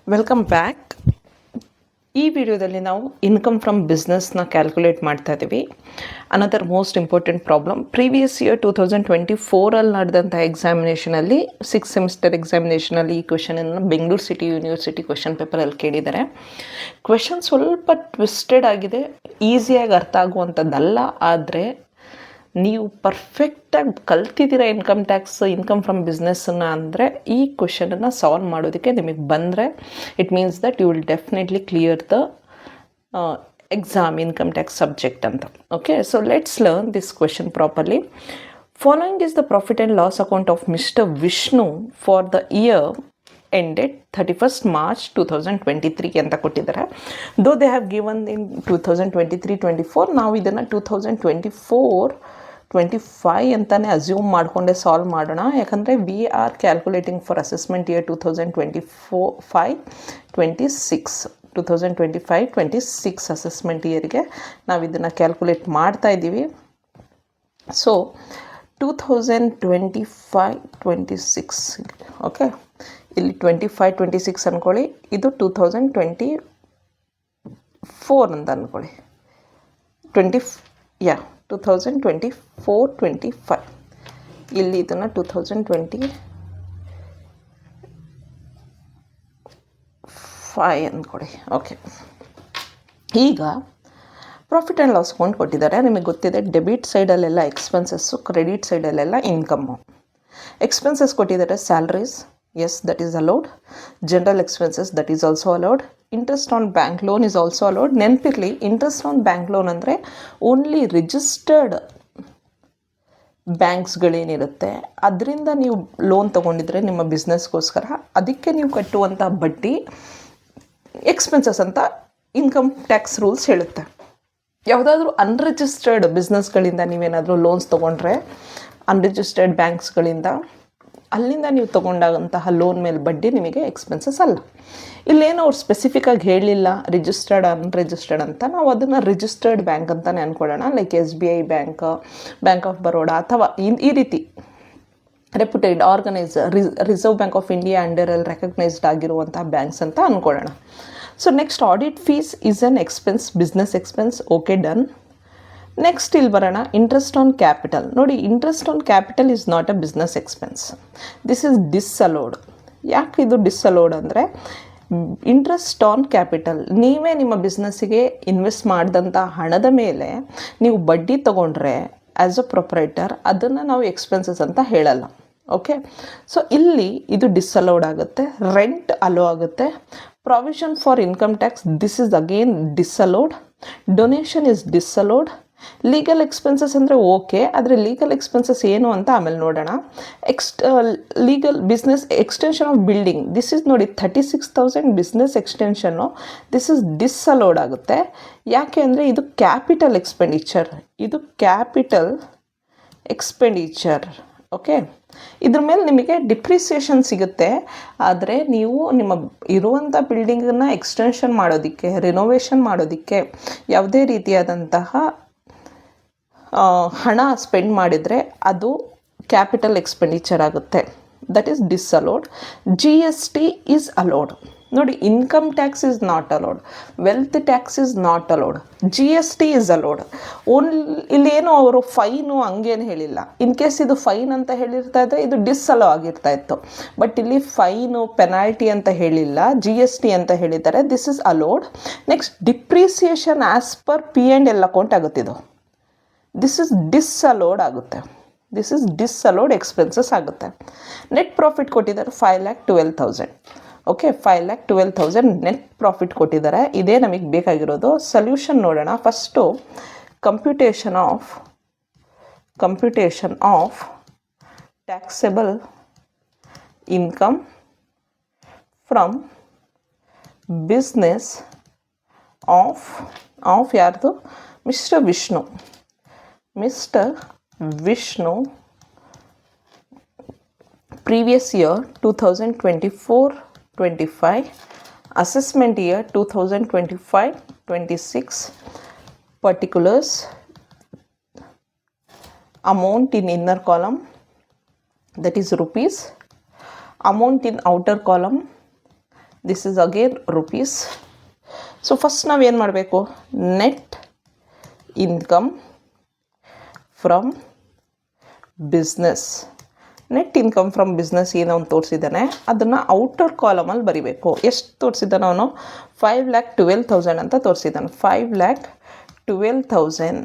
Welcome back. ಈ ವಿಡಿಯೋದಲ್ಲಿ ನಾವು ಇನ್ಕಮ್ ಫ್ರಮ್ ಬಿಸ್ನೆಸ್ನ ಕ್ಯಾಲ್ಕುಲೇಟ್ ಮಾಡ್ತಾ ಇದ್ದೀವಿ. Another most important problem, previous year 2024 ನಡೆದಂಥ ಎಕ್ಸಾಮಿನೇಷನಲ್ಲಿ 6th ಸೆಮಿಸ್ಟರ್ ಎಕ್ಸಾಮಿನೇಷನಲ್ಲಿ ಈ ಕ್ವೆಶನನ್ನು ಬೆಂಗಳೂರು ಸಿಟಿ ಯೂನಿವರ್ಸಿಟಿ ಕ್ವೆಶನ್ ಪೇಪರಲ್ಲಿ ಕೇಳಿದ್ದಾರೆ. ಕ್ವೆಶನ್ ಸ್ವಲ್ಪ ಟ್ವಿಸ್ಟೆಡ್ ಆಗಿದೆ, ಈಸಿಯಾಗಿ ಅರ್ಥ ಆಗುವಂಥದ್ದಲ್ಲ. ಆದರೆ ನೀವು ಪರ್ಫೆಕ್ಟಾಗಿ ಕಲ್ತಿದ್ದೀರ ಇನ್ಕಮ್ ಟ್ಯಾಕ್ಸ್, ಇನ್ಕಮ್ ಫ್ರಮ್ ಬಿಸ್ನೆಸ್ಸನ್ನು ಅಂದರೆ ಈ ಕ್ವೆಶನನ್ನು ಸಾಲ್ವ್ ಮಾಡೋದಕ್ಕೆ ನಿಮಗೆ ಬಂದರೆ it means that you will definitely clear the exam income tax subject ಅಂತ. Okay, so let's learn this question properly. Following is the profit and loss account of mister Vishnu for the year ended 31st March 2023 ಅಂತ ಕೊಟ್ಟಿದ್ದಾರೆ. Though they have given in 2023-24. ನಾವು ಇದನ್ನು 2024-25 ಅಂತಲೇ assume ಮಾಡಿಕೊಂಡೆ solve ಮಾಡೋಣ. ಯಾಕಂದರೆ we are calculating for assessment year 2025-26 assessment ಇಯರ್ಗೆ ನಾವು ಇದನ್ನು ಕ್ಯಾಲ್ಕುಲೇಟ್ ಮಾಡ್ತಾ ಇದ್ದೀವಿ. ಸೊ 2025-26, ಓಕೆ, ಇಲ್ಲಿ 25-26 ಅಂದ್ಕೊಳ್ಳಿ, ಇದು 2024 ಅಂತ ಅಂದ್ಕೊಳ್ಳಿ. 2024-25 ಇಲ್ಲಿ ಇದನ್ನು 2025 ಅಂದ್ಕೊಳ್ಳಿ. ಓಕೆ, ಈಗ ಪ್ರಾಫಿಟ್ ಆ್ಯಂಡ್ ಲಾಸ್ ಅಕೌಂಟ್ ಕೊಟ್ಟಿದ್ದಾರೆ. ನಿಮಗೆ ಗೊತ್ತಿದೆ, ಡೆಬಿಟ್ ಸೈಡಲ್ಲೆಲ್ಲ ಎಕ್ಸ್ಪೆನ್ಸಸ್ಸು, ಕ್ರೆಡಿಟ್ ಸೈಡಲ್ಲೆಲ್ಲ ಇನ್ಕಮ್ಮು. ಎಕ್ಸ್ಪೆನ್ಸಸ್ ಕೊಟ್ಟಿದ್ದಾರೆ salaries, yes, that is allowed. General expenses, that is also allowed. Interest on bank loan is also allowed. ನೆನಪಿರಲಿ, ಇಂಟ್ರೆಸ್ಟ್ ಆನ್ ಬ್ಯಾಂಕ್ ಲೋನ್ ಅಂದರೆ only registered ಬ್ಯಾಂಕ್ಸ್ಗಳೇನಿರುತ್ತೆ ಅದರಿಂದ ನೀವು ಲೋನ್ ತೊಗೊಂಡಿದ್ರೆ ನಿಮ್ಮ ಬಿಸ್ನೆಸ್ಗೋಸ್ಕರ, ಅದಕ್ಕೆ ನೀವು ಕಟ್ಟುವಂಥ ಬಡ್ಡಿ ಎಕ್ಸ್ಪೆನ್ಸಸ್ ಅಂತ ಇನ್ಕಮ್ ಟ್ಯಾಕ್ಸ್ ರೂಲ್ಸ್ ಹೇಳುತ್ತೆ. ಯಾವುದಾದ್ರೂ ಅನ್ರಿಜಿಸ್ಟರ್ಡ್ ಬಿಸ್ನೆಸ್ಗಳಿಂದ ನೀವೇನಾದರೂ ಲೋನ್ಸ್ ತೊಗೊಂಡ್ರೆ, ಅನ್ರಿಜಿಸ್ಟರ್ಡ್ ಬ್ಯಾಂಕ್ಸ್ಗಳಿಂದ, ಅಲ್ಲಿಂದ ನೀವು ತೊಗೊಂಡಂತಹ ಲೋನ್ ಮೇಲೆ ಬಡ್ಡಿ ನಿಮಗೆ ಎಕ್ಸ್ಪೆನ್ಸಸ್ ಅಲ್ಲ. ಇಲ್ಲೇನೋ ಅವ್ರು ಸ್ಪೆಸಿಫಿಕ್ಕಾಗಿ ಹೇಳಲಿಲ್ಲ ರಿಜಿಸ್ಟರ್ಡ್ ಅನ್ರಿಜಿಸ್ಟರ್ಡ್ ಅಂತ, ನಾವು ಅದನ್ನು ರಿಜಿಸ್ಟರ್ಡ್ ಬ್ಯಾಂಕ್ ಅಂತಲೇ ಅಂದ್ಕೊಳ್ಳೋಣ. Like SBI bank, bank of Baroda, ಅಥವಾ ಈ ರೀತಿ reputed reserve bank of India ಅಂಡರಲ್ಲಿ ರೆಕಗ್ನೈಸ್ಡ್ ಆಗಿರುವಂತಹ ಬ್ಯಾಂಕ್ಸ್ ಅಂತ ಅಂದ್ಕೊಳ್ಳೋಣ. So next, audit fees is an expense, business expense. Okay, done. Next ಇಲ್ಲಿ ಬರೋಣ, ಇಂಟ್ರೆಸ್ಟ್ ಆನ್ ಕ್ಯಾಪಿಟಲ್. ನೋಡಿ, interest on capital is not a business expense, this is disallowed. ಯಾಕೆ ಇದು disallowed ಅಂದರೆ, ಇಂಟ್ರೆಸ್ಟ್ ಆನ್ ಕ್ಯಾಪಿಟಲ್, ನೀವೇ ನಿಮ್ಮ ಬಿಸ್ನೆಸ್ಸಿಗೆ ಇನ್ವೆಸ್ಟ್ ಮಾಡಿದಂಥ ಹಣದ ಮೇಲೆ ನೀವು ಬಡ್ಡಿ ತೊಗೊಂಡ್ರೆ ಆ್ಯಸ್ ಅ ಪ್ರೊಪ್ರೈಟರ್, ಅದನ್ನು ನಾವು ಎಕ್ಸ್ಪೆನ್ಸಸ್ ಅಂತ ಹೇಳಲ್ಲ. ಓಕೆ, ಸೊ ಇಲ್ಲಿ ಇದು ಡಿಸ್ಅಲೋಡ್ ಆಗುತ್ತೆ. ರೆಂಟ್ ಅಲೋ ಆಗುತ್ತೆ. Provision for income tax, this is again disallowed. Donation is disallowed. Legal expenses ಅಂದರೆ ಓಕೆ, ಆದರೆ ಲೀಗಲ್ ಎಕ್ಸ್ಪೆನ್ಸಸ್ ಏನು ಅಂತ ಆಮೇಲೆ ನೋಡೋಣ. Legal business extension of building, this is ನೋಡಿ 36,000 ಬಿಸ್ನೆಸ್ ಎಕ್ಸ್ಟೆನ್ಷನ್ನು, ದಿಸ್ ಇಸ್ ಡಿಸ್ಅಲೋಡ್ ಆಗುತ್ತೆ. ಯಾಕೆ ಅಂದರೆ ಇದು ಕ್ಯಾಪಿಟಲ್ ಎಕ್ಸ್ಪೆಂಡಿಚರ್, ಇದು ಕ್ಯಾಪಿಟಲ್ ಎಕ್ಸ್ಪೆಂಡಿಚರ್. ಓಕೆ, ಇದ್ರ ಮೇಲೆ ನಿಮಗೆ ಡಿಪ್ರಿಸಿಯೇಷನ್ ಸಿಗುತ್ತೆ. ಆದರೆ ನೀವು ನಿಮ್ಮ ಇರುವಂಥ ಬಿಲ್ಡಿಂಗನ್ನು ಎಕ್ಸ್ಟೆನ್ಷನ್ ಮಾಡೋದಕ್ಕೆ, ರಿನೋವೇಷನ್ ಮಾಡೋದಕ್ಕೆ ಯಾವುದೇ ರೀತಿಯಾದಂತಹ ಹಣ ಸ್ಪೆಂಡ್ ಮಾಡಿದರೆ ಅದು ಕ್ಯಾಪಿಟಲ್ ಎಕ್ಸ್ಪೆಂಡಿಚರ್ ಆಗುತ್ತೆ. That is disallowed. GST is allowed. ನೋಡಿ, income tax is not allowed, wealth tax is not allowed, GST is allowed. ಇಲ್ಲೇನೋ ಅವರು ಫೈನು ಹಂಗೇನು ಹೇಳಿಲ್ಲ. ಇನ್ ಕೇಸ್ ಇದು ಫೈನ್ ಅಂತ ಹೇಳಿರ್ತಾ ಇದ್ದರೆ ಇದು ಡಿಸ್ಅಲೋ ಆಗಿರ್ತಾ ಇತ್ತು. ಬಟ್ ಇಲ್ಲಿ ಫೈನು, ಪೆನಾಲ್ಟಿ ಅಂತ ಹೇಳಿಲ್ಲ, GST ಅಂತ ಹೇಳಿದ್ದಾರೆ. This is allowed. Next, depreciation as per P&L account ಆಗುತ್ತಿದ್ದು, ದಿಸ್ ಇಸ್ ಡಿಸ್ಅಲೋಡ್ ಆಗುತ್ತೆ. ದಿಸ್ ಇಸ್ ಡಿಸ್ಅಲೋಡ್ ಎಕ್ಸ್ಪೆನ್ಸಸ್ ಆಗುತ್ತೆ. ನೆಟ್ ಪ್ರಾಫಿಟ್ ಕೊಟ್ಟಿದ್ದಾರೆ 5,12,000. ಓಕೆ, 5,12,000 ನೆಟ್ ಪ್ರಾಫಿಟ್ ಕೊಟ್ಟಿದ್ದಾರೆ. ಇದೇ ನಮಗೆ ಬೇಕಾಗಿರೋದು. ಸೊಲ್ಯೂಷನ್ ನೋಡೋಣ. First computation of taxable income from business of ಯಾರ್ದು? Mister Vishnu previous year 2024-25, assessment year 2025-26, particulars, amount in inner column, that is rupees, amount in outer column, this is again rupees. So first ನಾವೇನು ಮಾಡಬೇಕು, net income from business. Net income from business ಏನೋ ಒಂದು ತೋರಿಸಿದ್ದಾನೆ, ಅದನ್ನು outer ಕಾಲಮಲ್ಲಿ ಬರಿಬೇಕು. ಎಷ್ಟು ತೋರಿಸಿದ್ದಾನೆ ಅವನು? 5,12,000 ಅಂತ ತೋರಿಸಿದ್ದಾನೆ. 5,12,000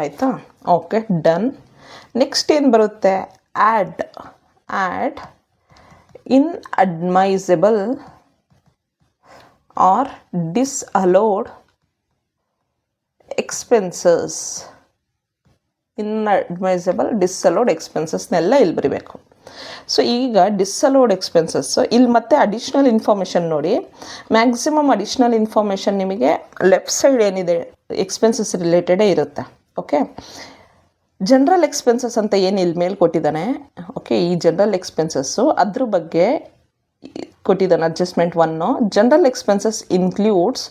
ಆಯಿತಾ? Okay, done. ನೆಕ್ಸ್ಟ್ ಏನು ಬರುತ್ತೆ? Add inadmissible or disallowed expenses. Inadmissible, disallowed ಎಕ್ಸ್ಪೆನ್ಸಸ್ನೆಲ್ಲ ಇಲ್ಲಿ ಬರೀಬೇಕು. ಸೊ ಈಗ ಡಿಸ್ಅಲೋಡ್ ಎಕ್ಸ್ಪೆನ್ಸಸ್ ಇಲ್ಲಿ ಮತ್ತೆ ಅಡಿಷ್ನಲ್ ಇನ್ಫಾರ್ಮೇಷನ್ ನೋಡಿ. ಮ್ಯಾಕ್ಸಿಮಮ್ ಅಡಿಷ್ನಲ್ ಇನ್ಫಾರ್ಮೇಷನ್ ನಿಮಗೆ ಲೆಫ್ಟ್ ಸೈಡ್ ಏನಿದೆ ಎಕ್ಸ್ಪೆನ್ಸಸ್ ರಿಲೇಟೆಡೇ ಇರುತ್ತೆ. ಓಕೆ, ಜನರಲ್ ಎಕ್ಸ್ಪೆನ್ಸಸ್ ಅಂತ ಏನು ಇಲ್ಲಿ ಮೇಲೆ ಕೊಟ್ಟಿದ್ದಾನೆ. ಓಕೆ, ಈ ಜನರಲ್ ಎಕ್ಸ್ಪೆನ್ಸಸ್ಸು ಅದ್ರ ಬಗ್ಗೆ ಕೊಟ್ಟಿದ್ದಾನೆ. Adjustment 1, general expenses includes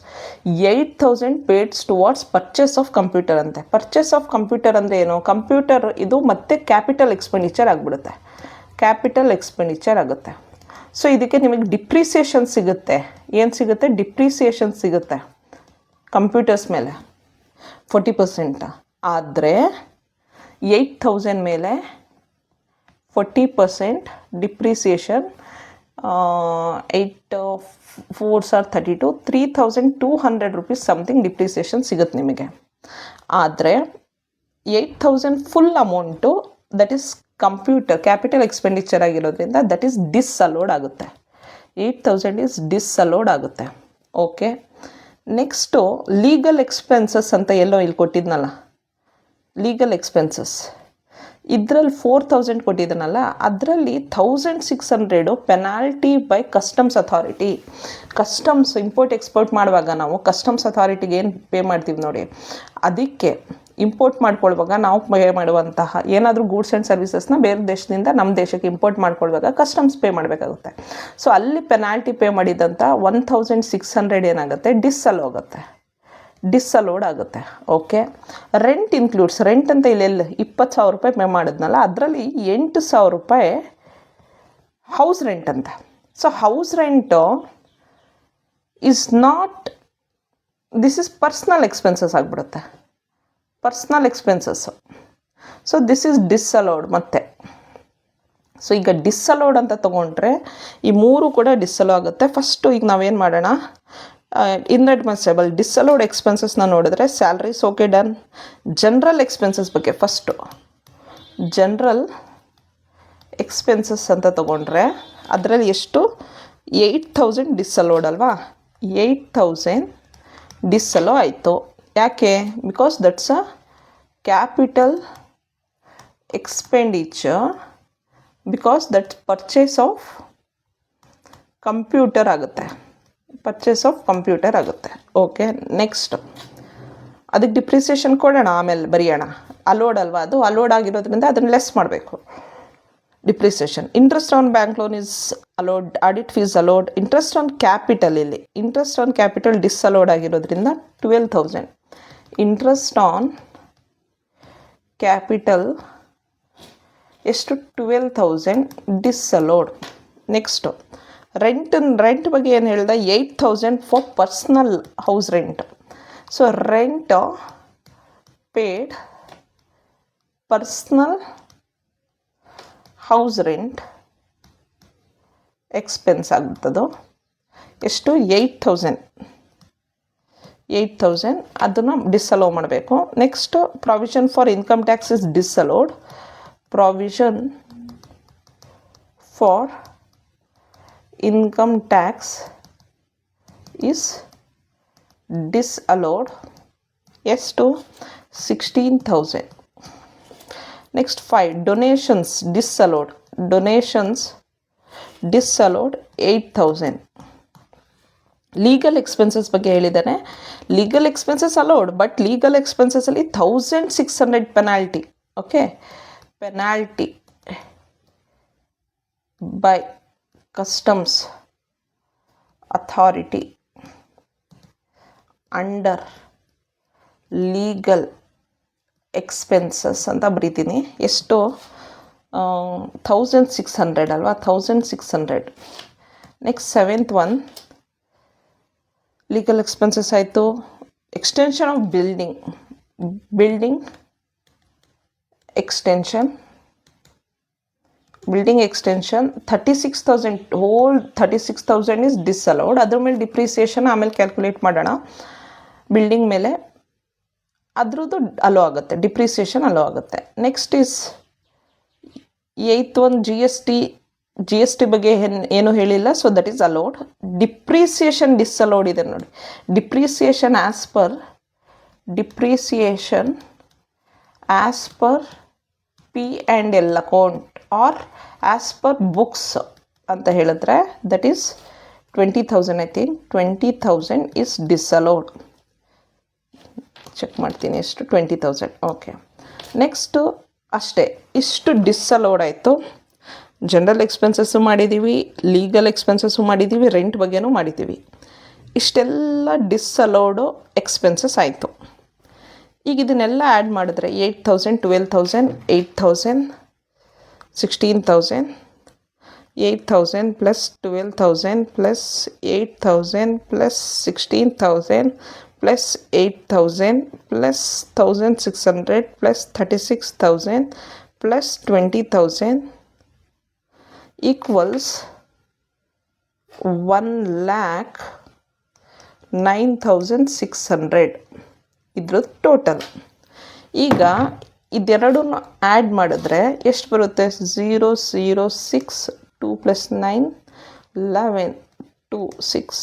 8,000 paids towards purchase of computer ಅಂತೆ. ಪರ್ಚೇಸ್ ಆಫ್ ಕಂಪ್ಯೂಟರ್ ಅಂದರೆ ಏನು? ಕಂಪ್ಯೂಟರ್ ಇದು ಮತ್ತೆ ಕ್ಯಾಪಿಟಲ್ ಎಕ್ಸ್ಪೆಂಡಿಚರ್ ಆಗಿಬಿಡುತ್ತೆ. ಕ್ಯಾಪಿಟಲ್ ಎಕ್ಸ್ಪೆಂಡಿಚರ್ ಆಗುತ್ತೆ. ಸೊ ಇದಕ್ಕೆ ನಿಮಗೆ ಡಿಪ್ರಿಸಿಯೇಷನ್ ಸಿಗುತ್ತೆ. ಏನು ಸಿಗುತ್ತೆ? ಡಿಪ್ರಿಸಿಯೇಷನ್ ಸಿಗುತ್ತೆ ಕಂಪ್ಯೂಟರ್ಸ್ ಮೇಲೆ 40%. ಆದರೆ 8,000 ಮೇಲೆ 40% depreciation. 8 4s are 32, 3,200 rupees something depreciation ಸಿಗುತ್ತೆ ನಿಮಗೆ. ಆದರೆ 8,000 full amount that is computer capital expenditure ಆಗಿರೋದ್ರಿಂದ ದಟ್ ಈಸ್ ಡಿಸ್ಅಲೋಡ್ ಆಗುತ್ತೆ. 8,000 ಈಸ್ ಡಿಸ್ಅಲೋಡ್ ಆಗುತ್ತೆ. ಓಕೆ, ನೆಕ್ಸ್ಟು ಲೀಗಲ್ ಎಕ್ಸ್ಪೆನ್ಸಸ್ ಅಂತ ಎಲ್ಲೋ ಇಲ್ಲಿ ಕೊಟ್ಟಿದ್ನಲ್ಲ, ಲೀಗಲ್ ಎಕ್ಸ್ಪೆನ್ಸಸ್ ಇದರಲ್ಲಿ 4,000 ಕೊಟ್ಟಿದ್ದಾನಲ್ಲ, ಅದರಲ್ಲಿ 1,600 penalty by customs authority. Customs import export ಮಾಡುವಾಗ ನಾವು ಕಸ್ಟಮ್ಸ್ ಅಥಾರಿಟಿಗೆ ಏನು ಪೇ ಮಾಡ್ತೀವಿ ನೋಡಿ, ಅದಕ್ಕೆ ಇಂಪೋರ್ಟ್ ಮಾಡ್ಕೊಳ್ಳುವಾಗ ನಾವು ಪೇ ಮಾಡುವಂತಹ ಏನಾದರೂ ಗೂಡ್ಸ್ ಆ್ಯಂಡ್ ಸರ್ವಿಸಸ್ನ ಬೇರೆ ದೇಶದಿಂದ ನಮ್ಮ ದೇಶಕ್ಕೆ ಇಂಪೋರ್ಟ್ ಮಾಡ್ಕೊಳ್ಳುವಾಗ ಕಸ್ಟಮ್ಸ್ ಪೇ ಮಾಡಬೇಕಾಗುತ್ತೆ. ಸೊ ಅಲ್ಲಿ ಪೆನಾಲ್ಟಿ ಪೇ ಮಾಡಿದಂಥ 1,600 ಏನಾಗುತ್ತೆ? ಡಿಸ್ಅಲೋಡ್ ಆಗುತ್ತೆ. Okay, rent includes. ರೆಂಟ್ ಅಂತ ಇಲ್ಲೆಲ್ಲ 20,000 ರೂಪಾಯಿ ಪೇ ಮಾಡಿದ್ನಲ್ಲ, ಅದರಲ್ಲಿ 8,000 ರೂಪಾಯಿ ಹೌಸ್ ರೆಂಟ್ ಅಂತ. So house rent is not, this is personal expenses ಆಗಿಬಿಡುತ್ತೆ, personal expenses. So this is disallowed ಮತ್ತೆ. ಸೊ ಈಗ ಡಿಸ್ಅಲೋಡ್ ಅಂತ ತೊಗೊಂಡ್ರೆ ಈ ಮೂರು ಕೂಡ ಡಿಸ್ಅಲೋ ಆಗುತ್ತೆ. ಫಸ್ಟು ಈಗ ನಾವೇನು ಮಾಡೋಣ, ಇನ್ಅಡ್ಮಿಸಬಲ್ ಡಿಸ್ಅಲೋಡ್ ಎಕ್ಸ್ಪೆನ್ಸಸ್ನ ನೋಡಿದ್ರೆ salaries okay done. General expenses ಬಗ್ಗೆ ಫಸ್ಟು ಜನರಲ್ ಎಕ್ಸ್ಪೆನ್ಸಸ್ ಅಂತ ತೊಗೊಂಡ್ರೆ ಅದರಲ್ಲಿ ಎಷ್ಟು? 8,000 ಡಿಸ್ಅಲೋಡ್ ಅಲ್ವಾ? 8,000 ಡಿಸ್ಅಲೋ ಆಯಿತು. ಯಾಕೆ? Because that's a capital expenditure, because that purchase of computer ಆಗುತ್ತೆ, ಪರ್ಚೇಸ್ ಆಫ್ ಕಂಪ್ಯೂಟರ್ ಆಗುತ್ತೆ. ಓಕೆ, ನೆಕ್ಸ್ಟ್ ಅದಕ್ಕೆ ಡಿಪ್ರಿಸಿಯೇಷನ್ ಕೊಡೋಣ, ಆಮೇಲೆ ಬರೆಯೋಣ. ಅಲೋಡ್ ಅಲ್ವಾ, ಅದು ಅಲೋಡ್ ಆಗಿರೋದ್ರಿಂದ ಅದನ್ನು ಲೆಸ್ ಮಾಡಬೇಕು. Depreciation. Interest on bank loan is allowed, audit fees allowed. Interest on capital, ಇಲ್ಲಿ ಇಂಟ್ರೆಸ್ಟ್ ಆನ್ ಕ್ಯಾಪಿಟಲ್ ಡಿಸ್ಅಲೋಡ್ ಆಗಿರೋದ್ರಿಂದ 12,000. ಇಂಟ್ರೆಸ್ಟ್ ಆನ್ ಕ್ಯಾಪಿಟಲ್ ಎಷ್ಟು? 12,000 ಡಿಸ್ಅಲೋಡ್. ನೆಕ್ಸ್ಟು ರೆಂಟ್ ಬಗ್ಗೆ ಏನು ಹೇಳ್ದೆ? 8,000 for personal house rent. So rent paid personal house rent expense ಆಗುತ್ತದು. ಎಷ್ಟು? 8,000 ಅದನ್ನು disallow ಮಾಡಬೇಕು. Next provision for income tax is disallowed. Provision for income tax is disallowed. Yes to 16,000. Next 5 donations disallowed. Donations disallowed 8,000. Legal expenses ಬಗ್ಗೆ ಹೇಳಿದ್ದಾನೆ. Legal expenses allowed, but legal ಎಕ್ಸ್ಪೆನ್ಸಸಲ್ಲಿ 1,600 penalty. Okay, penalty by customs authority under legal expenses ಅಂತ ಬರೀತೀನಿ. ಎಷ್ಟು? 1,600 ಅಲ್ವಾ? 1,600. Next 7th one legal expenses ಆಯಿತು. Extension of building extension 36,000 whole 36,000 is disallowed. ಅದ್ರ ಮೇಲೆ ಡಿಪ್ರಿಸಿಯೇಷನ್ ಆಮೇಲೆ ಕ್ಯಾಲ್ಕುಲೇಟ್ ಮಾಡೋಣ. ಬಿಲ್ಡಿಂಗ್ ಮೇಲೆ ಅದ್ರದ್ದು ಅಲೋ ಆಗುತ್ತೆ, ಡಿಪ್ರಿಸಿಯೇಷನ್ ಅಲೋ ಆಗುತ್ತೆ. Next is 8th one G S T ಬಗ್ಗೆ ಏನು ಹೇಳಿಲ್ಲ, so that is allowed. Depreciation disallowed ಇದೆ ನೋಡಿ. Depreciation as per P and L account or as per books ಅಂತ ಹೇಳಿದ್ರೆ that is 20,000. I think 20,000 is disallowed. Check ಮಾಡ್ತೀನಿ ಎಷ್ಟು, 20,000. Okay, next ಅಷ್ಟೇ, ಇಷ್ಟು ಡಿಸ್ಅಲೋಡ್ ಆಯಿತು. ಜನರಲ್ ಎಕ್ಸ್ಪೆನ್ಸಸ್ಸು ಮಾಡಿದ್ದೀವಿ, ಲೀಗಲ್ ಎಕ್ಸ್ಪೆನ್ಸಸ್ಸು ಮಾಡಿದ್ದೀವಿ, ರೆಂಟ್ ಬಗ್ಗೆನೂ ಮಾಡಿದ್ದೀವಿ. ಇಷ್ಟೆಲ್ಲ ಡಿಸ್ಅಲೋಡು ಎಕ್ಸ್ಪೆನ್ಸಸ್ ಆಯಿತು. ಈಗ ಇದನ್ನೆಲ್ಲ ಆ್ಯಡ್ ಮಾಡಿದ್ರೆ 8,000, 12,000, 8,000, 16,000, 8,000 plus 12,000 plus 8,000 plus 16,000 plus 8,000 plus 1,600 plus 36,000 plus 20,000 equals 1,09,600. ಇದ್ರದ್ದು ಟೋಟಲ್. ಈಗ ಇದೆರಡನ್ನು ಆ್ಯಡ್ ಮಾಡಿದ್ರೆ ಎಷ್ಟು ಬರುತ್ತೆ? 0, 0, 6, 2 plus 9, 11, 2, 6,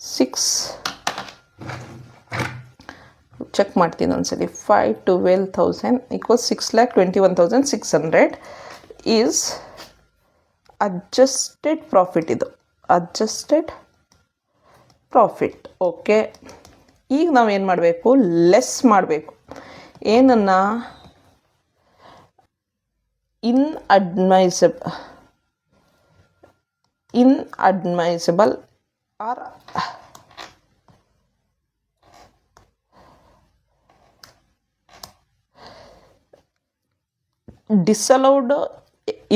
6. ಚೆಕ್ ಮಾಡ್ತೀನಿ ಒಂದ್ಸಲಿ. 5, 12,000 equals 6,21,600 ಈಸ್ ಅಡ್ಜಸ್ಟೆಡ್ ಪ್ರಾಫಿಟ್. ಇದು ಅಡ್ಜಸ್ಟೆಡ್ ಪ್ರಾಫಿಟ್. ಓಕೆ, ಈಗ ನಾವೇನು ಮಾಡಬೇಕು? ಲೆಸ್ ಮಾಡಬೇಕು. ಏನನ್ನು? ಇನ್ಅಡ್ಮೈಸಬಲ್ ಆರ್ ಡಿಸ್ಅಲೌಡ್.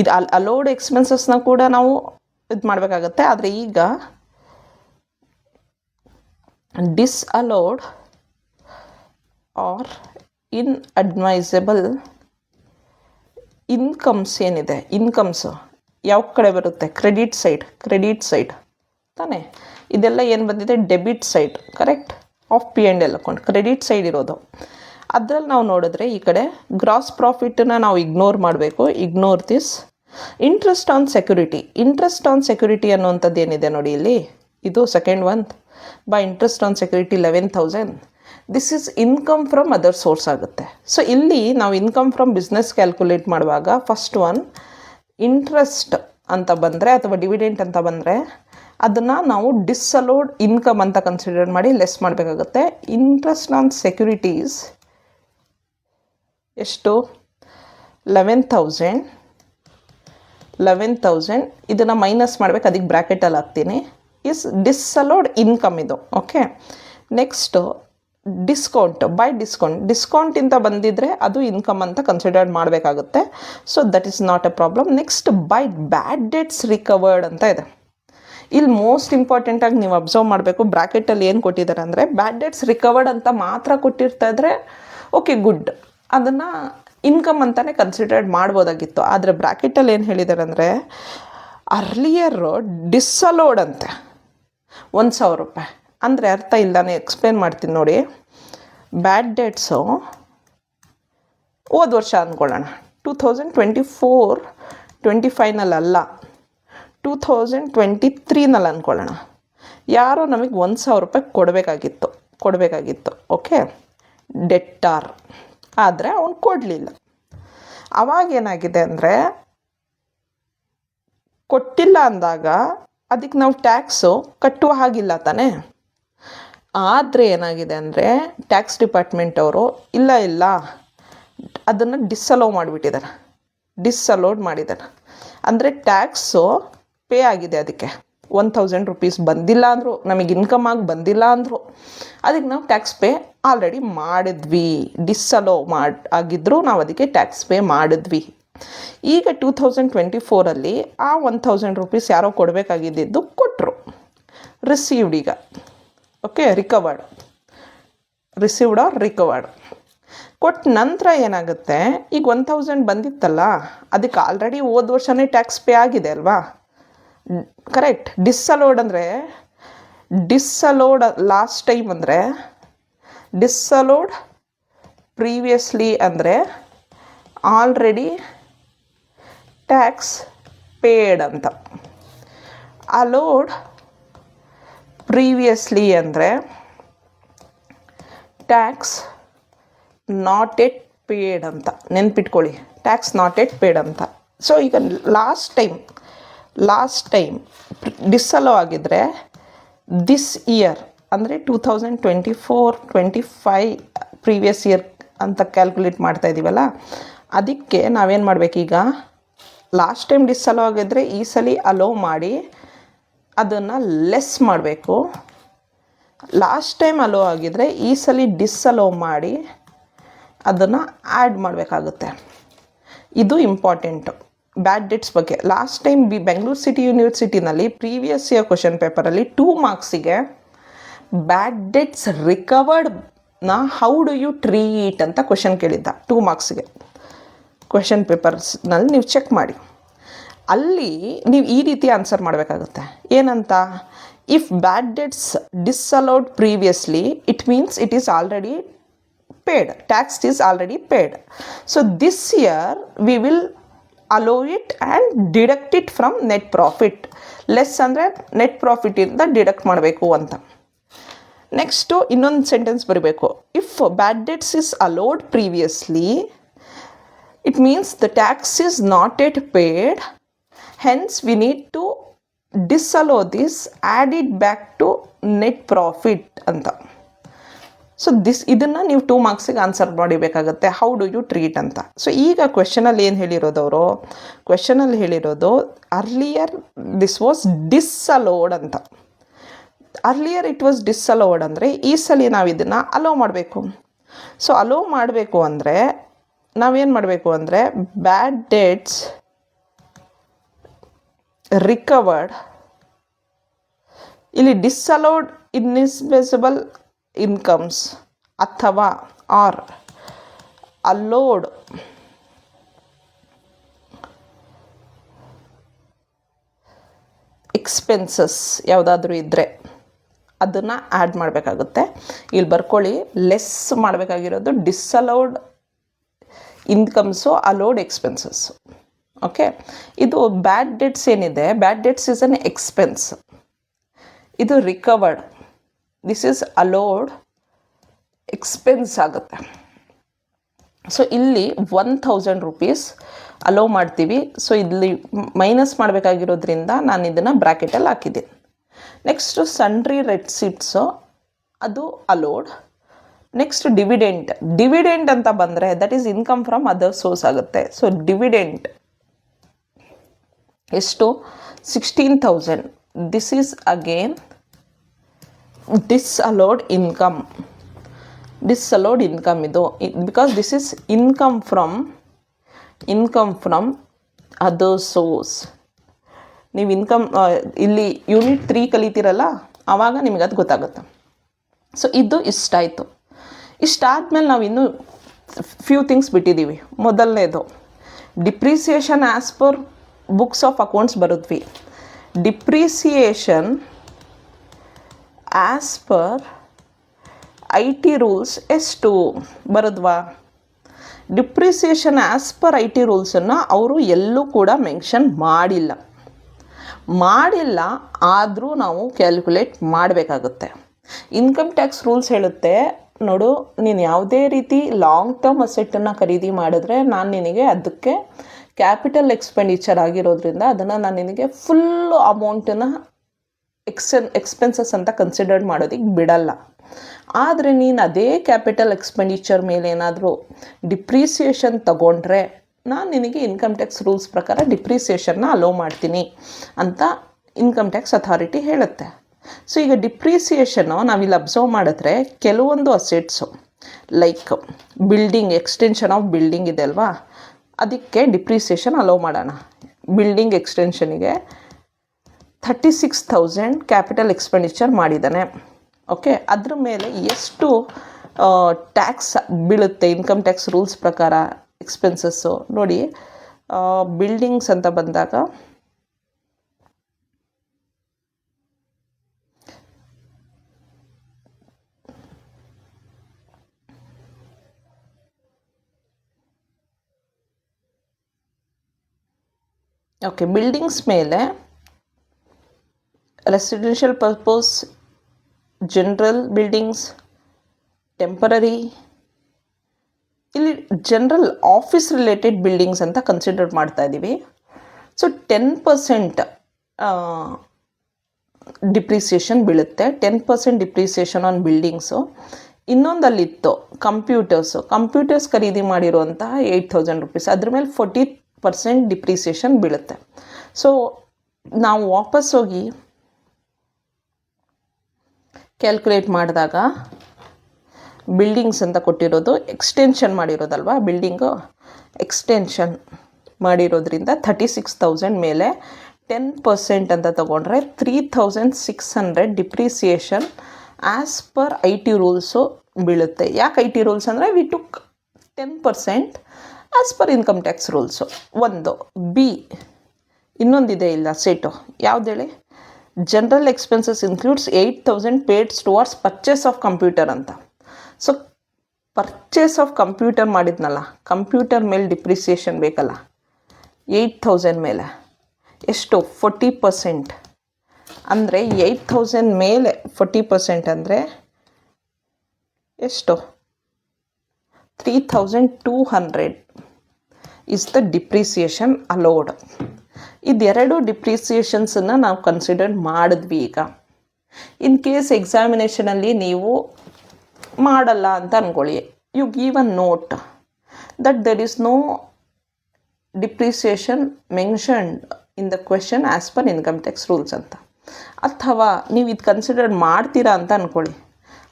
ಇದು ಅಲೌಡ್ ಎಕ್ಸ್ಪೆನ್ಸಸ್ನ ಕೂಡ ನಾವು ಇದು ಮಾಡಬೇಕಾಗತ್ತೆ. ಆದರೆ ಈಗ ಡಿಸ್ಅಲೌಡ್ ಆರ್ ಇನ್ಅಡ್ಮೈಸಬಲ್ ಇನ್ಕಮ್ಸ್ ಏನಿದೆ, ಇನ್ಕಮ್ಸು ಯಾವ ಕಡೆ ಬರುತ್ತೆ? ಕ್ರೆಡಿಟ್ ಸೈಡ್ ತಾನೇ. ಇದೆಲ್ಲ ಏನು ಬಂದಿದೆ? Debit side, correct, of P and L account. Credit side ಇರೋದು. ಅದರಲ್ಲಿ ನಾವು ನೋಡಿದ್ರೆ ಈ ಕಡೆ ಗ್ರಾಸ್ ಪ್ರಾಫಿಟನ್ನ ನಾವು ಇಗ್ನೋರ್ ಮಾಡಬೇಕು. Ignore this. Interest on security ಅನ್ನುವಂಥದ್ದು ಏನಿದೆ ನೋಡಿ ಇಲ್ಲಿ, ಇದು second one. By interest on security 11,000. This is income from other source ಆಗುತ್ತೆ. ಸೊ ಇಲ್ಲಿ ನಾವು ಇನ್ಕಮ್ ಫ್ರಮ್ ಬಿಸ್ನೆಸ್ ಕ್ಯಾಲ್ಕುಲೇಟ್ ಮಾಡುವಾಗ ಫಸ್ಟ್ ಒನ್ ಇಂಟ್ರೆಸ್ಟ್ ಅಂತ ಬಂದರೆ ಅಥವಾ ಡಿವಿಡೆಂಟ್ ಅಂತ ಬಂದರೆ ಅದನ್ನು ನಾವು ಡಿಸ್ಅಲೋಡ್ ಇನ್ಕಮ್ ಅಂತ ಕನ್ಸಿಡರ್ ಮಾಡಿ ಲೆಸ್ ಮಾಡಬೇಕಾಗುತ್ತೆ. ಇಂಟ್ರೆಸ್ಟ್ ಆನ್ ಸೆಕ್ಯೂರಿಟೀಸ್ ಎಷ್ಟು? 11,000. ಇದನ್ನು ಮೈನಸ್ ಮಾಡಬೇಕು, ಅದಕ್ಕೆ ಬ್ರ್ಯಾಕೆಟಲ್ಲಿ ಹಾಕ್ತೀನಿ. ಇಸ್ ಡಿಸ್ಅಲೋಡ್ ಇನ್ಕಮ್ ಇದು. ಓಕೆ, ನೆಕ್ಸ್ಟು ಡಿಸ್ಕೌಂಟಿಂದ ಬಂದಿದ್ದರೆ ಅದು ಇನ್ಕಮ್ ಅಂತ ಕನ್ಸಿಡರ್ ಮಾಡಬೇಕಾಗುತ್ತೆ. So that is not A problem. Next by bad debts recovered ಅಂತ ಇದೆ. ಇಲ್ಲಿ ಮೋಸ್ಟ್ ಇಂಪಾರ್ಟೆಂಟಾಗಿ ನೀವು ಅಬ್ಸರ್ವ್ ಮಾಡಬೇಕು. ಬ್ರ್ಯಾಕೆಟಲ್ಲಿ ಏನು ಕೊಟ್ಟಿದ್ದಾರೆ ಅಂದರೆ ಬ್ಯಾಡ್ ಡೆಟ್ಸ್ ರಿಕವರ್ಡ್ ಅಂತ ಮಾತ್ರ ಕೊಟ್ಟಿರ್ತಾ ಇದ್ರೆ ಓಕೆ ಗುಡ್, ಅದನ್ನು ಇನ್ಕಮ್ ಅಂತಲೇ ಕನ್ಸಿಡರ್ ಮಾಡ್ಬೋದಾಗಿತ್ತು. ಆದರೆ ಬ್ರ್ಯಾಕೆಟಲ್ಲಿ ಏನು ಹೇಳಿದ್ದಾರೆ ಅಂದರೆ ಅರ್ಲಿಯರು ಡಿಸ್ಅಲೋಡ್ ಅಂತೆ 1,000 ರೂಪಾಯಿ. ಅಂದರೆ ಅರ್ಥ ಇಲ್ಲನೇ ಎಕ್ಸ್ಪ್ಲೇನ್ ಮಾಡ್ತೀನಿ ನೋಡಿ. ಬ್ಯಾಡ್ ಡೇಟ್ಸು ಹೋದ ವರ್ಷ ಅಂದ್ಕೊಳ್ಳೋಣ, 2024-25 2023 ಅಂದ್ಕೊಳ್ಳೋಣ. ಯಾರೋ ನಮಗೆ 1,000 ರೂಪಾಯಿ ಕೊಡಬೇಕಾಗಿತ್ತು. ಓಕೆ, ಡೆಟ್ಟಾರ್. ಆದರೆ ಅವನು ಕೊಡಲಿಲ್ಲ. ಅವಾಗೇನಾಗಿದೆ ಅಂದರೆ ಕೊಟ್ಟಿಲ್ಲ ಅಂದಾಗ ಅದಕ್ಕೆ ನಾವು ಟ್ಯಾಕ್ಸು ಕಟ್ಟುವ ಹಾಗಿಲ್ಲ ತಾನೇ. ಆದರೆ ಏನಾಗಿದೆ ಅಂದರೆ ಟ್ಯಾಕ್ಸ್ ಡಿಪಾರ್ಟ್ಮೆಂಟ್ ಅವರು ಇಲ್ಲ ಅದನ್ನು ಡಿಸ್ಅಲೋಡ್ ಮಾಡಿದ್ದಾರೆ. ಅಂದರೆ ಟ್ಯಾಕ್ಸು ಪೇ ಆಗಿದೆ, ಅದಕ್ಕೆ 1,000 ರೂಪೀಸ್ ಬಂದಿಲ್ಲ ಅಂದರು, ನಮಗೆ ಇನ್ಕಮ್ ಆಗಿ ಬಂದಿಲ್ಲ ಅಂದರು, ಅದಕ್ಕೆ ನಾವು ಟ್ಯಾಕ್ಸ್ ಪೇ ಆಲ್ರೆಡಿ ಮಾಡಿದ್ವಿ. ಡಿಸ್ಅಲೋ ಆಗಿದ್ದರೂ ನಾವು ಅದಕ್ಕೆ ಟ್ಯಾಕ್ಸ್ ಪೇ ಮಾಡಿದ್ವಿ. ಈಗ 2024 ಆ 1000 ರೂಪೀಸ್ ಯಾರೋ ಕೊಡಬೇಕಾಗಿದ್ದು ಕೊಟ್ಟರು, ರಿಸೀವ್ಡ್. ಈಗ ಓಕೆ, ರಿಸೀವ್ಡ್ ಆರ್ ರಿಕವರ್ಡ್ ಕೊಟ್ಟ ನಂತರ ಏನಾಗುತ್ತೆ, ಈಗ 1000 ಬಂದಿತ್ತಲ್ಲ, ಅದಕ್ಕೆ ಆಲ್ರೆಡಿ ಹೋದ ವರ್ಷನೇ ಟ್ಯಾಕ್ಸ್ ಪೇ ಆಗಿದೆ ಅಲ್ವಾ, ಕರೆಕ್ಟ್. ಡಿಸ್ಅಲೋಡ್ ಲಾಸ್ಟ್ ಟೈಮ್ ಅಂದರೆ, ಡಿಸ್ಅಲೋಡ್ ಪ್ರೀವಿಯಸ್ಲಿ ಅಂದರೆ ಆಲ್ರೆಡಿ ಟ್ಯಾಕ್ಸ್ ಪೇಡ್ ಅಂತ. ಅಲೋಡ್ ಪ್ರೀವಿಯಸ್ಲಿ ಅಂದರೆ ಟ್ಯಾಕ್ಸ್ ನಾಟ್ ಎಟ್ ಪೇಡ್ ಅಂತ ನೆನ್ಪಿಟ್ಕೊಳ್ಳಿ, ಟ್ಯಾಕ್ಸ್ ನಾಟ್ ಎಟ್ ಪೇಡ್ ಅಂತ. ಸೊ ಈಗ ಲಾಸ್ಟ್ ಟೈಮ್ ಡಿಸ್ಅಲೋ ಆಗಿದ್ದರೆ ದಿಸ್ ಇಯರ್ ಅಂದರೆ 2024-25 ಪ್ರೀವಿಯಸ್ ಇಯರ್ ಅಂತ ಕ್ಯಾಲ್ಕುಲೇಟ್ ಮಾಡ್ತಾ ಇದ್ದೀವಲ್ಲ, ಅದಕ್ಕೆ ನಾವೇನು ಮಾಡಬೇಕೀಗ, ಲಾಸ್ಟ್ ಟೈಮ್ ಡಿಸ್ಅಲೋ ಆಗಿದ್ದರೆ ಈ ಸಲ ಅಲೋ ಮಾಡಿ ಅದನ್ನು ಲೆಸ್ ಮಾಡಬೇಕು. ಲಾಸ್ಟ್ ಟೈಮ್ ಅಲೋ ಆಗಿದ್ದರೆ ಈ ಸಲ ಡಿಸ್ಅಲೋ ಮಾಡಿ ಅದನ್ನು ಆ್ಯಡ್ ಮಾಡಬೇಕಾಗುತ್ತೆ. ಇದು ಇಂಪಾರ್ಟೆಂಟು ಬ್ಯಾಡ್ ಡೆಟ್ಸ್ ಬಗ್ಗೆ. ಲಾಸ್ಟ್ ಟೈಮ್ ಬೆಂಗಳೂರು ಸಿಟಿ ಯೂನಿವರ್ಸಿಟಿನಲ್ಲಿ ಪ್ರೀವಿಯಸ್ ಇಯರ್ ಕ್ವಶನ್ ಪೇಪರಲ್ಲಿ 2 ಮಾರ್ಕ್ಸಿಗೆ ಬ್ಯಾಡ್ ಡೆಟ್ಸ್ ರಿಕವರ್ಡ್ನ ಹೌ ಡು ಯು ಟ್ರೀಟ್ ಅಂತ ಕ್ವಶನ್ ಕೇಳಿದ್ದ. 2 ಮಾರ್ಕ್ಸಿಗೆ ಕ್ವಶನ್ ಪೇಪರ್ಸ್ನಲ್ಲಿ ನೀವು ಚೆಕ್ ಮಾಡಿ. ಅಲ್ಲಿ ನೀವು ಈ ರೀತಿ ಆನ್ಸರ್ ಮಾಡಬೇಕಾಗುತ್ತೆ. ಏನಂತ, if bad debts disallowed previously it means it is already paid, tax is already paid. So this year we will allow it and deduct it from net profit. Less ಅಂದರೆ net ಪ್ರಾಫಿಟಿಂದ deduct ಮಾಡಬೇಕು ಅಂತ. Next ಇನ್ನೊಂದು sentence ಬರಬೇಕು. If bad debts is allowed previously it means the tax is not yet paid, hence we need to disallow this, add it back to net profit ಅಂತ. So ಇದನ್ನು ನೀವು 2 ಮಾರ್ಕ್ಸಿಗೆ answer ಮಾಡಬೇಕಾಗತ್ತೆ, how do you treat ಅಂತ. So ಈಗ ಕ್ವೆಶನಲ್ಲಿ ಏನು ಹೇಳಿರೋದವರು, ಕ್ವೆಶನಲ್ಲಿ ಹೇಳಿರೋದು ಅರ್ಲಿಯರ್ ದಿಸ್ ವಾಸ್ ಡಿಸ್ಅಲೋಡ್ ಅಂತ. ಅರ್ಲಿಯರ್ ಇಟ್ ವಾಸ್ ಡಿಸ್ಅಲೋಡ್ ಅಂದರೆ ಈ ಸಲ ನಾವು ಇದನ್ನು ಅಲೋ ಮಾಡಬೇಕು. ಸೊ ಅಲೋ ಮಾಡಬೇಕು ಅಂದರೆ ನಾವೇನು ಮಾಡಬೇಕು ಅಂದರೆ ಬ್ಯಾಡ್ ಡೆಟ್ಸ್ ರಿಕವರ್ಡ್, ಇಲ್ಲಿ ಡಿಸ್ಅಲೋಡ್ ಇನ್ಎಕ್ಸ್ಪೆನ್ಸಿಬಲ್ ಇನ್ಕಮ್ಸ್ ಅಥವಾ ಆರ್ ಅಲೋಡ್ ಎಕ್ಸ್ಪೆನ್ಸಸ್ ಯಾವುದಾದ್ರೂ ಇದ್ದರೆ ಅದನ್ನು ಆ್ಯಡ್ ಮಾಡಬೇಕಾಗುತ್ತೆ. ಇಲ್ಲಿ ಬರ್ಕೊಳ್ಳಿ, ಲೆಸ್ ಮಾಡಬೇಕಾಗಿರೋದು disallowed incomes, allowed expenses. Okay, ಇದು ಬ್ಯಾಡ್ ಡೆಟ್ಸ್ ಏನಿದೆ, bad debts is an expense, ಇದು recovered, this is allowed expense ಆಗುತ್ತೆ. ಸೊ ಇಲ್ಲಿ 1000 ರೂಪೀಸ್ ಅಲೋ ಮಾಡ್ತೀವಿ. ಸೊ ಇಲ್ಲಿ ಮೈನಸ್ ಮಾಡಬೇಕಾಗಿರೋದ್ರಿಂದ ನಾನು ಇದನ್ನು ಬ್ರ್ಯಾಕೆಟಲ್ಲಿ ಹಾಕಿದ್ದೀನಿ. ನೆಕ್ಸ್ಟು ಸನ್ಡ್ರಿ ರೆಸಿಪ್ಟ್ಸು, ಅದು ಅಲೋಡ್. ನೆಕ್ಸ್ಟ್ ಡಿವಿಡೆಂಟ್ ಅಂತ ಬಂದರೆ that is income from other source ಆಗುತ್ತೆ. ಸೊ ಡಿವಿಡೆಂಟ್ ಎಷ್ಟು, 16,000. This is again disallowed income ಇದು, because this is income from other source. ನೀವು ಇನ್ಕಮ್ ಇಲ್ಲಿ ಯೂನಿಟ್ 3 ಕಲಿತೀರಲ್ಲ, ಆವಾಗ ನಿಮಗೆ ಅದು ಗೊತ್ತಾಗುತ್ತೆ. ಸೊ ಇದು ಇಷ್ಟಾಯಿತು. ಇಷ್ಟಾದಮೇಲೆ ನಾವು ಇನ್ನೂ ಫ್ಯೂ ಥಿಂಗ್ಸ್ ಬಿಟ್ಟಿದ್ದೀವಿ. ಮೊದಲನೇದು depreciation as per books of accounts ಬರುದ್ವಿ. Depreciation as per IT rules ಎಷ್ಟು ಬರೋದ್ವಾ? ಡಿಪ್ರಿಸಿಯೇಷನ್ ಆ್ಯಸ್ ಪರ್ IT ರೂಲ್ಸನ್ನು ಅವರು ಎಲ್ಲೂ ಕೂಡ ಮೆನ್ಷನ್ ಮಾಡಿಲ್ಲ. ಆದರೂ ನಾವು ಕ್ಯಾಲ್ಕುಲೇಟ್ ಮಾಡಬೇಕಾಗುತ್ತೆ. ಇನ್ಕಮ್ ಟ್ಯಾಕ್ಸ್ ರೂಲ್ಸ್ ಹೇಳುತ್ತೆ, ನೋಡು, ನೀನು ಯಾವುದೇ ರೀತಿ ಲಾಂಗ್ ಟರ್ಮ್ ಅಸೆಟ್ಟನ್ನು ಖರೀದಿ ಮಾಡಿದ್ರೆ ನಾನು ನಿನಗೆ ಅದಕ್ಕೆ ಕ್ಯಾಪಿಟಲ್ ಎಕ್ಸ್ಪೆಂಡಿಚರ್ ಆಗಿರೋದ್ರಿಂದ ಅದನ್ನು ನಾನು ನಿನಗೆ ಫುಲ್ಲು ಅಮೌಂಟನ್ನು ಎಕ್ಸ್ಪೆನ್ಸಸ್ ಅಂತ ಕನ್ಸಿಡರ್ ಮಾಡೋದಕ್ಕೆ ಬಿಡಲ್ಲ. ಆದರೆ ನೀನು ಅದೇ ಕ್ಯಾಪಿಟಲ್ ಎಕ್ಸ್ಪೆಂಡಿಚರ್ ಮೇಲೆ ಏನಾದರೂ ಡಿಪ್ರಿಸಿಯೇಷನ್ ತಗೊಂಡ್ರೆ ನಾನು ನಿನಗೆ ಇನ್ಕಮ್ ಟ್ಯಾಕ್ಸ್ ರೂಲ್ಸ್ ಪ್ರಕಾರ ಡಿಪ್ರಿಸಿಯೇಷನ್ನ ಅಲೋ ಮಾಡ್ತೀನಿ ಅಂತ ಇನ್ಕಮ್ ಟ್ಯಾಕ್ಸ್ ಅಥಾರಿಟಿ ಹೇಳುತ್ತೆ. ಸೊ ಈಗ ಡಿಪ್ರಿಸಿಯೇಷನ್ನು ನಾವಿಲ್ಲಿ ಅಬ್ಸರ್ವ್ ಮಾಡಿದ್ರೆ ಕೆಲವೊಂದು assets like building, extension of building ಇದೆ ಅಲ್ವಾ, ಅದಕ್ಕೆ ಡಿಪ್ರಿಸಿಯೇಷನ್ ಅಲೋ ಮಾಡೋಣ. ಬಿಲ್ಡಿಂಗ್ ಎಕ್ಸ್ಟೆನ್ಷನಿಗೆ 36,000 ಕ್ಯಾಪಿಟಲ್ ಎಕ್ಸ್ಪೆಂಡಿಚರ್ ಮಾಡಿದ್ದಾನೆ. ಓಕೆ, ಅದ್ರ ಮೇಲೆ ಎಷ್ಟು ಟ್ಯಾಕ್ಸ್ ಬೀಳುತ್ತೆ ಇನ್ಕಮ್ ಟ್ಯಾಕ್ಸ್ ರೂಲ್ಸ್ ಪ್ರಕಾರ ಎಕ್ಸ್ಪೆನ್ಸಸ್ಸು ನೋಡಿ. ಬಿಲ್ಡಿಂಗ್ಸ್ ಅಂತ ಬಂದಾಗ ಓಕೆ, ಬಿಲ್ಡಿಂಗ್ಸ್ ಮೇಲೆ residential purpose, general buildings, temporary, ಇಲ್ಲಿ ಜನರಲ್ ಆಫೀಸ್ ರಿಲೇಟೆಡ್ ಬಿಲ್ಡಿಂಗ್ಸ್ ಅಂತ ಕನ್ಸಿಡರ್ ಮಾಡ್ತಾ ಇದ್ದೀವಿ. ಸೊ 10% ಡಿಪ್ರಿಸಿಯೇಷನ್ ಬೀಳುತ್ತೆ. 10% ಡಿಪ್ರಿಸಿಯೇಷನ್ ಆನ್ ಬಿಲ್ಡಿಂಗ್ಸು. ಇನ್ನೊಂದಲ್ಲಿತ್ತು ಕಂಪ್ಯೂಟರ್ಸ್ ಖರೀದಿ ಮಾಡಿರುವಂತಹ 8,000 ರೂಪೀಸ್, ಅದ್ರ ಮೇಲೆ 40% ಡಿಪ್ರಿಸಿಯೇಷನ್ ಬೀಳುತ್ತೆ. ಸೊ ನಾವು ವಾಪಸ್ ಹೋಗಿ ಕ್ಯಾಲ್ಕುಲೇಟ್ ಮಾಡಿದಾಗ ಬಿಲ್ಡಿಂಗ್ಸ್ ಅಂತ ಕೊಟ್ಟಿರೋದು ಎಕ್ಸ್ಟೆನ್ಷನ್ ಮಾಡಿರೋದಲ್ವಾ, ಬಿಲ್ಡಿಂಗು ಎಕ್ಸ್ಟೆನ್ಷನ್ ಮಾಡಿರೋದ್ರಿಂದ 36,000 ಮೇಲೆ 10% ಅಂತ ತೊಗೊಂಡ್ರೆ 3,600 depreciation as per IT rules ಬೀಳುತ್ತೆ. ಯಾಕೆ IT ರೂಲ್ಸ್ ಅಂದರೆ we took 10% as per income tax rules. ಒಂದು ಬಿ ಇನ್ನೊಂದಿದೆ ಇಲ್ಲ ಸೆಟು, ಯಾವ್ದು ಹೇಳಿ? General expenses includes 8,000 paids towards purchase of computer ಅಂತ. ಸೊ ಪರ್ಚೇಸ್ ಆಫ್ ಕಂಪ್ಯೂಟರ್ ಮಾಡಿದ್ನಲ್ಲ, ಕಂಪ್ಯೂಟರ್ ಮೇಲೆ ಡಿಪ್ರಿಸಿಯೇಷನ್ ಬೇಕಲ್ಲ, 8,000 ಮೇಲೆ ಎಷ್ಟು? 40%. ಅಂದರೆ 8,000 ಮೇಲೆ 40% ಅಂದರೆ ಎಷ್ಟು? 3,200 ಇಸ್ ದ ಡಿಪ್ರಿಸಿಯೇಷನ್ ಅಲೋಡ್. ಇದೆರಡು ಡಿಪ್ರಿಸಿಯೇಷನ್ಸನ್ನು ನಾವು ಕನ್ಸಿಡರ್ ಮಾಡಿದ್ವಿ. ಈಗ ಇನ್ ಕೇಸ್ ಎಕ್ಸಾಮಿನೇಷನಲ್ಲಿ ನೀವು ಮಾಡಲ್ಲ ಅಂತ ಅಂದ್ಕೊಳ್ಳಿ, you give a note that there is no depreciation mentioned in the question as per income tax rules ಅಂತ. ಅಥವಾ ನೀವು ಇದು ಕನ್ಸಿಡರ್ ಮಾಡ್ತೀರಾ ಅಂತ ಅಂದ್ಕೊಳ್ಳಿ,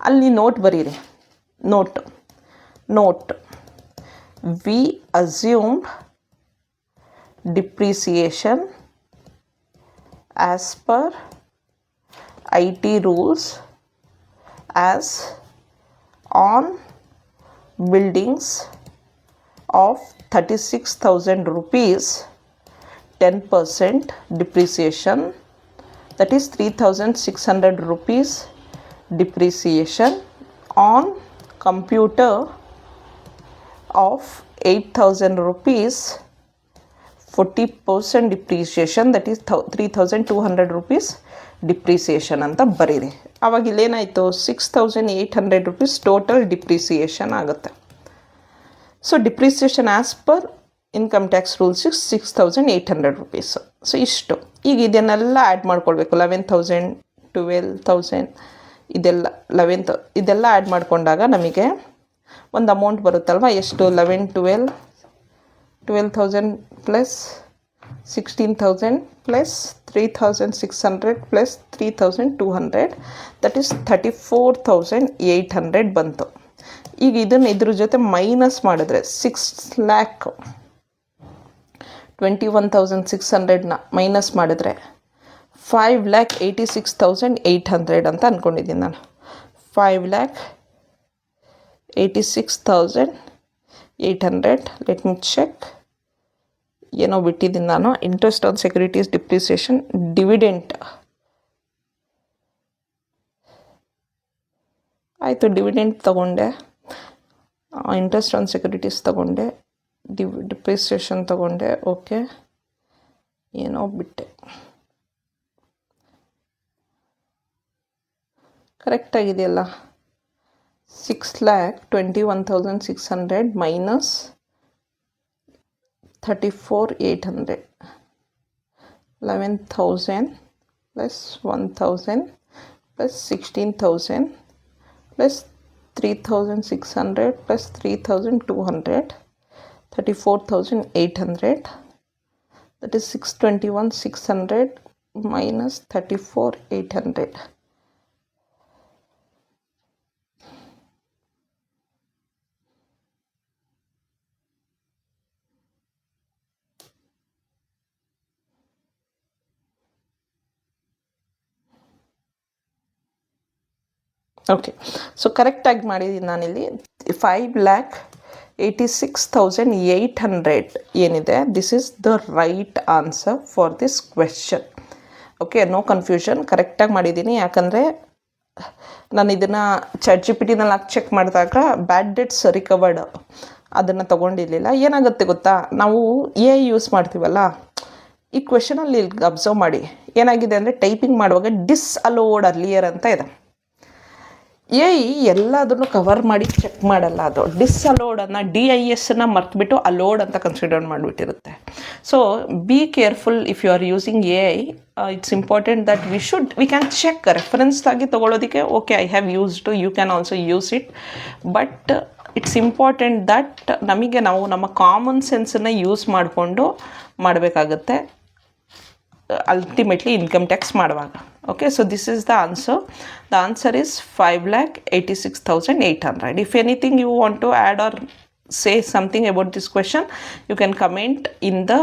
ಅಲ್ಲಿ ನೋಟ್ ಬರೀರಿ. Note we assumed depreciation as per IT rules as on buildings of 36,000 rupees, 10% depreciation, that is 3,600 rupees depreciation on computer of 8,000 rupees, 40% depreciation, that is 3,200 rupees depreciation ಅಂತ ಬರೀರಿ. ಆವಾಗ ಇಲ್ಲೇನಾಯಿತು? 6,800 ರೂಪೀಸ್ ಟೋಟಲ್ ಡಿಪ್ರಿಸಿಯೇಷನ್ ಆಗುತ್ತೆ. So depreciation as per income tax rules 6,800 rupees. So ಇಷ್ಟು. ಈಗ ಇದನ್ನೆಲ್ಲ add ಮಾಡ್ಕೊಳ್ಬೇಕು. 11,000, 12,000 ಇದೆಲ್ಲ 11 ಇದೆಲ್ಲ ಆ್ಯಡ್ ಮಾಡಿಕೊಂಡಾಗ ನಮಗೆ ಒಂದು ಅಮೌಂಟ್ ಬರುತ್ತಲ್ವ. ಎಷ್ಟು? 12,000 plus 16,000 plus 3,600 plus 3,200, that is 34,800 ಬಂತು. ಈಗ ಇದನ್ನು ಇದ್ರ ಜೊತೆ ಮೈನಸ್ ಮಾಡಿದ್ರೆ 6,21,600ನ ಮೈನಸ್ ಮಾಡಿದ್ರೆ 5,86,800 ಅಂತ ಅಂದ್ಕೊಂಡಿದ್ದೀನಿ ನಾನು. 5,86,800. ಲೆಟ್ ಮಿ ಚೆಕ್, ಏನೋ ಬಿಟ್ಟಿದ್ದೀನಿ ನಾನು. Interest on securities, depreciation, dividend ಆಯಿತು. ಡಿವಿಡೆಂಟ್ ತಗೊಂಡೆ, ಇಂಟ್ರೆಸ್ಟ್ ಆನ್ ಸೆಕ್ಯೂರಿಟೀಸ್ ತಗೊಂಡೆ, ಡಿಪ್ರಿಸಿಯೇಷನ್ ತಗೊಂಡೆ. ಓಕೆ, ಏನೋ ಬಿಟ್ಟೆ. ಕರೆಕ್ಟಾಗಿದೆಯಲ್ಲ? 6,21,600 minus 34,800, 11,000 plus 1,000 plus 16,000 plus 3,600 plus 3,200, 34,800, that is 621,600 minus 34,800. Okay, so ಕರೆಕ್ಟಾಗಿ ಮಾಡಿದ್ದೀನಿ ನಾನಿಲ್ಲಿ 5,86,800 ಏನಿದೆ, this is the right answer for this question. Okay, no confusion, ಕರೆಕ್ಟಾಗಿ ಮಾಡಿದ್ದೀನಿ. ಯಾಕಂದರೆ ನಾನು ಇದನ್ನು ChatGPTನಲ್ಲಿ ಹಾಕಿ ಚೆಕ್ ಮಾಡಿದಾಗ ಬ್ಯಾಡ್ ಡೆಟ್ಸ್ ರಿಕವರ್ಡ್ ಅದನ್ನು ತೊಗೊಂಡಿರಲಿಲ್ಲ. ಏನಾಗುತ್ತೆ ಗೊತ್ತಾ, ನಾವು AI ಯೂಸ್ ಮಾಡ್ತೀವಲ್ಲ, ಈ ಕ್ವೆಶನಲ್ಲಿ ಅಬ್ಸರ್ವ್ ಮಾಡಿ ಏನಾಗಿದೆ ಅಂದರೆ, ಟೈಪಿಂಗ್ ಮಾಡುವಾಗ ಡಿಸ್ಅಲೋಡ್ ಅರ್ಲಿಯರ್ ಅಂತ ಇದೆ. AI ಎಲ್ಲದನ್ನು ಕವರ್ ಮಾಡಿ ಚೆಕ್ ಮಾಡಲ್ಲ. ಅದು ಡಿಸ್ಅಲೋಡನ್ನು DISನ ಮರ್ತುಬಿಟ್ಟು ಅಲೋಡ್ ಅಂತ ಕನ್ಸಿಡರ್ ಮಾಡಿಬಿಟ್ಟಿರುತ್ತೆ. So be careful if you are using AI. It's important that we can check reference ಆಗಿ ತೊಗೊಳೋದಕ್ಕೆ. Okay, I have used, you can also use it, but it's important that ನಾವು ನಮ್ಮ ಕಾಮನ್ ಸೆನ್ಸನ್ನು use ಮಾಡಿಕೊಂಡು ಮಾಡಬೇಕಾಗುತ್ತೆ ultimately income tax ಮಾಡುವಾಗ. Okay, so this is the answer. The answer is 5,86,800. If anything you want to add or say something about this question, you can comment in the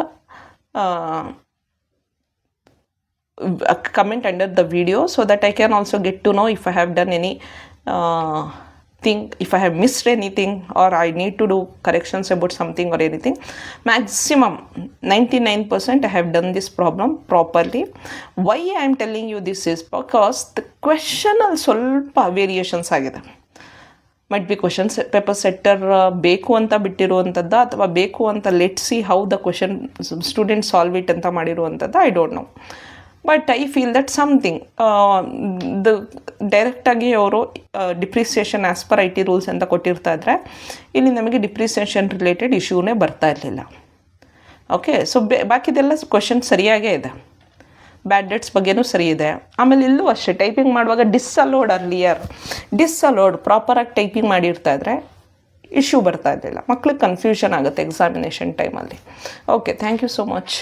comment under the video, so that I can also get to know if I have done any thing, if I have missed anything, or I need to do corrections about something or anything. Maximum 99% I have done this problem properly. Why I am telling you this is because the question ಅಲ್ಲಿ ಸ್ವಲ್ಪ variations ಆಗಿದೆ. Might be question paper setter ಬೇಕು ಅಂತ ಬಿಟ್ಟಿರುವಂಥದ್ದು, ಅಥವಾ ಬೇಕು ಅಂತ let see how the question student solve it ಅಂತ ಮಾಡಿರುವಂಥದ್ದು, I don't know. But I feel that something ಡೈರೆಕ್ಟಾಗಿ ಅವರು depreciation as per IT rules ಅಂತ ಕೊಟ್ಟಿರ್ತಾ ಇದ್ರೆ, ಇಲ್ಲಿ ನಮಗೆ ಡಿಪ್ರಿಸಿಯೇಷನ್ ರಿಲೇಟೆಡ್ ಇಶ್ಯೂನೇ ಬರ್ತಾ ಇರಲಿಲ್ಲ. ಓಕೆ, ಸೊ ಬಾಕಿದೆಲ್ಲ ಕ್ವೆಶನ್ ಸರಿಯಾಗೇ ಇದೆ, ಬ್ಯಾಡ್ ಡೆಟ್ಸ್ ಬಗ್ಗೆನೂ ಸರಿ ಇದೆ. ಆಮೇಲೆ ಇಲ್ಲೂ ಅಷ್ಟೇ, ಟೈಪಿಂಗ್ ಮಾಡುವಾಗ ಡಿಸ್ಅಲೋಡ್ ಪ್ರಾಪರಾಗಿ ಟೈಪಿಂಗ್ ಮಾಡಿರ್ತಾ ಇದ್ರೆ ಇಶ್ಯೂ ಬರ್ತಾ ಇರಲಿಲ್ಲ. ಮಕ್ಳಿಗೆ ಕನ್ಫ್ಯೂಷನ್ ಆಗುತ್ತೆ ಎಕ್ಸಾಮಿನೇಷನ್ ಟೈಮಲ್ಲಿ. Okay, thank you so much.